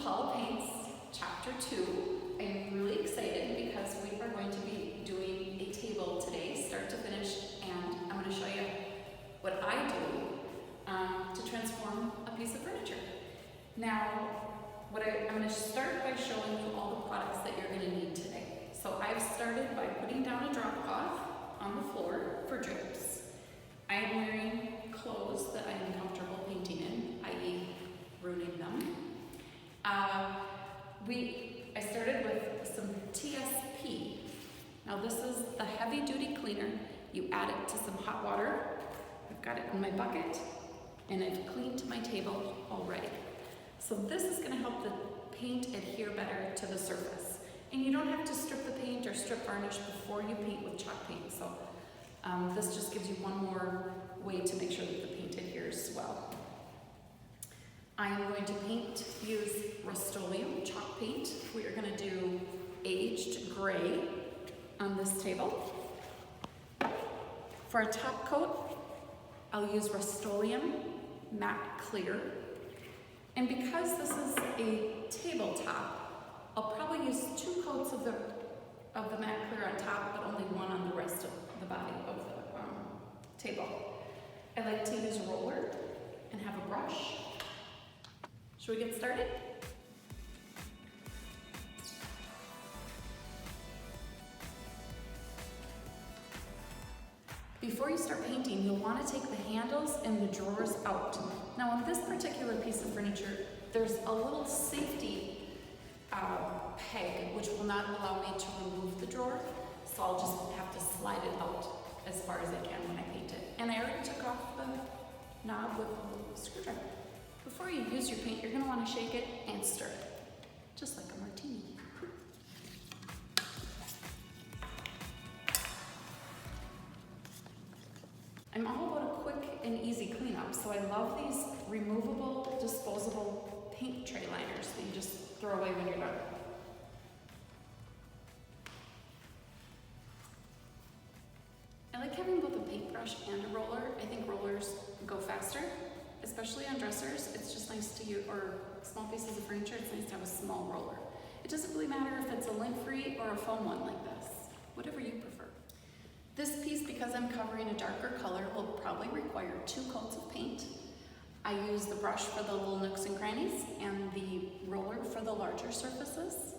Paula Paints, Chapter 2. I'm really excited because we are going to be doing a table today, start to finish, and I'm going to show you what I do to transform a piece of furniture. Now, I'm going to start by showing you all the products that you're going to need today. So I've started by putting down a drop cloth on the floor for drips. I am wearing clothes that I am comfortable painting in, i.e. ruining them. I started with some TSP. Now this is the heavy duty cleaner. You add it to some hot water. I've got it in my bucket and I've cleaned my table already. So this is going to help the paint adhere better to the surface. And you don't have to strip the paint or strip varnish before you paint with chalk paint. So this just gives you one more way to make sure that the paint adheres well. I am going to use Rust-Oleum chalk paint. We are going to do aged gray on this table. For a top coat, I'll use Rust-Oleum matte clear. And because this is a tabletop, I'll probably use 2 coats of the matte clear on top, but only one on the rest of the body of the table. I like to use a roller and have a brush. Should we get started? Before you start painting, you'll want to take the handles and the drawers out. Now on this particular piece of furniture, there's a little safety peg which will not allow me to remove the drawer, so I'll just have to slide it out as far as I can when I paint it. And I already took off the knob with a little screwdriver. Before you use your paint, you're going to want to shake it and stir it, just like a martini. I'm all about a quick and easy cleanup, so I love these removable, disposable paint tray liners that you just throw away when you're done. I like having both a paintbrush and a roller. I think rollers go faster, especially on dressers. It's just nice to use, or small pieces of furniture, it's nice to have a small roller. It doesn't really matter if it's a lint-free or a foam one like this, whatever you prefer. This piece, because I'm covering a darker color, will probably require 2 coats of paint. I use the brush for the little nooks and crannies and the roller for the larger surfaces.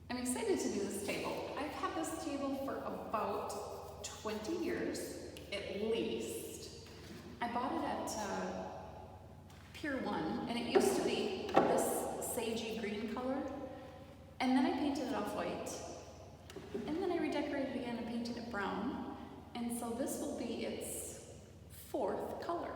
I'm excited to do this table. I've had this table for about 20 years, at least. I bought it at Pier 1, and it used to be this sagey green color, and then I painted it off white, and then I redecorated again and painted it brown, and so this will be its 4th color.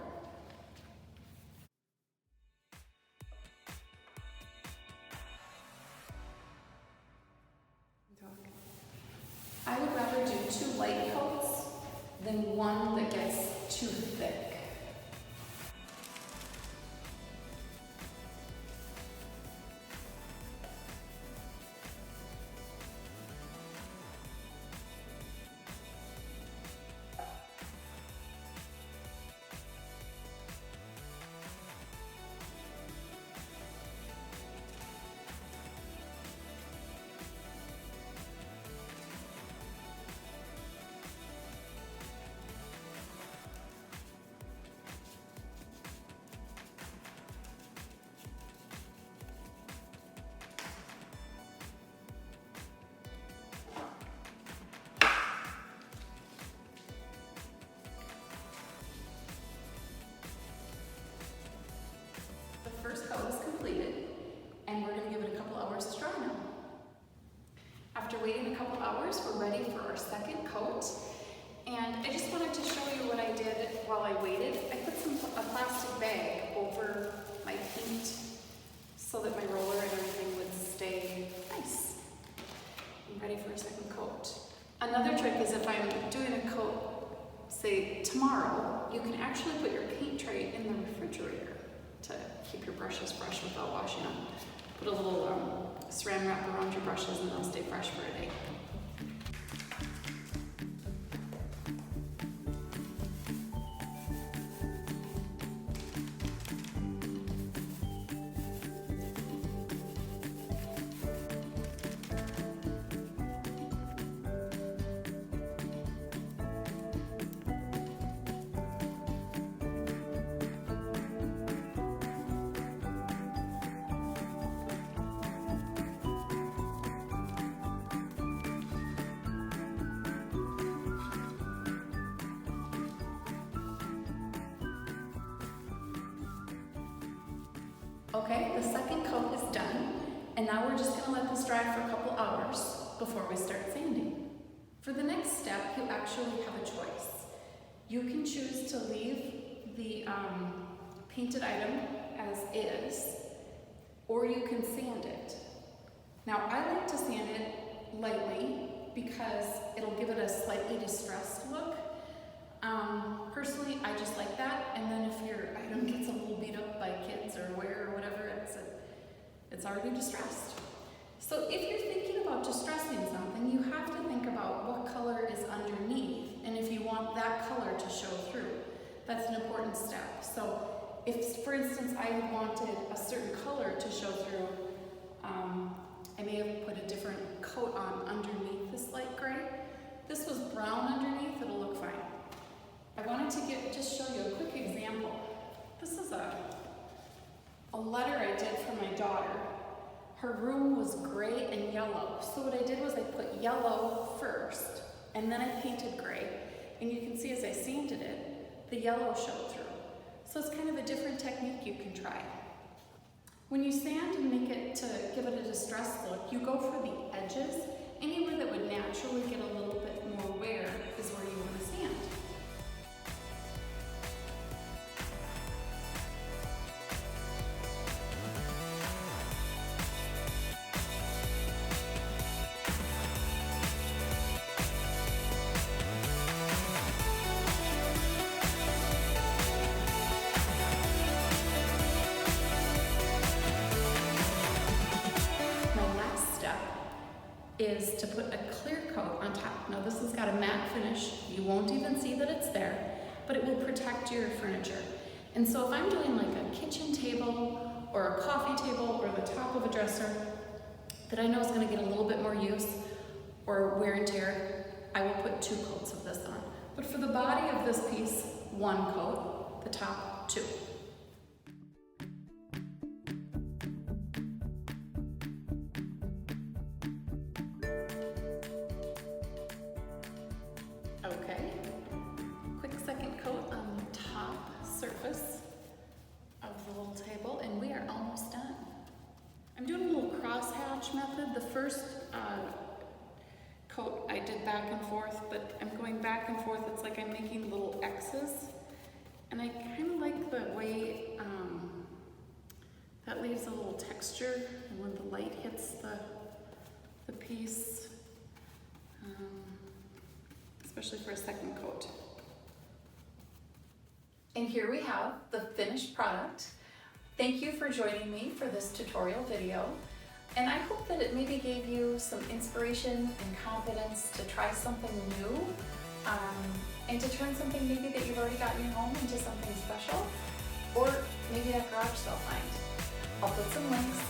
I would rather do 2 light coats than one that gets too thick. First coat is completed, and we're going to give it a couple hours to dry now. After waiting a couple hours, we're ready for our 2nd coat. And I just wanted to show you what I did while I waited. I put a plastic bag over my paint so that my roller and everything would stay nice. I'm ready for a 2nd coat. Another trick is if I'm doing a coat, say tomorrow, you can actually put your paint tray in the refrigerator to keep your brushes fresh without washing them. Put Put a little saran wrap around your brushes and they'll stay fresh for a day. Okay, the second coat is done, and now we're just gonna let this dry for a couple hours before we start sanding. For the next step, you actually have a choice. You can choose to leave the painted item as is, or you can sand it. Now, I like to sand it lightly because it'll give it a slightly distressed look. Personally, I just like that, and then if your item gets a little beat up by kids or wear or whatever, it's already distressed. So if you're thinking about distressing something, you have to think about what color is underneath, and if you want that color to show through. That's an important step. So if, for instance, I wanted a certain color to show through, I may have put a different coat on underneath this light gray. This was brown underneath, it'll look fine. I wanted to just show you a quick example. This is a letter I did for my daughter. Her room was gray and yellow. So what I did was I put yellow first, and then I painted gray. And you can see as I sanded it, the yellow showed through. So it's kind of a different technique you can try. When you sand and make it to give it a distressed look, you go for the edges. Anywhere that would naturally get a little bit more wear is where you want to sand. Is to put a clear coat on top. Now this has got a matte finish. You won't even see that it's there, but it will protect your furniture. And so if I'm doing like a kitchen table or a coffee table or the top of a dresser that I know is going to get a little bit more use or wear and tear, I will put 2 coats of this on. But for the body of this piece, 1 coat, the top 2. Okay, quick second coat on the top surface of the little table, and we are almost done. I'm doing a little crosshatch method. The first coat I did back and forth, but I'm going back and forth. It's like I'm making little X's, and I kind of like the way that leaves a little texture, and when the light hits the piece. Especially for a second coat. And here we have the finished product. Thank you for joining me for this tutorial video. And I hope that it maybe gave you some inspiration and confidence to try something new and to turn something maybe that you've already got in your home into something special, or maybe that garage sale find. I'll put some links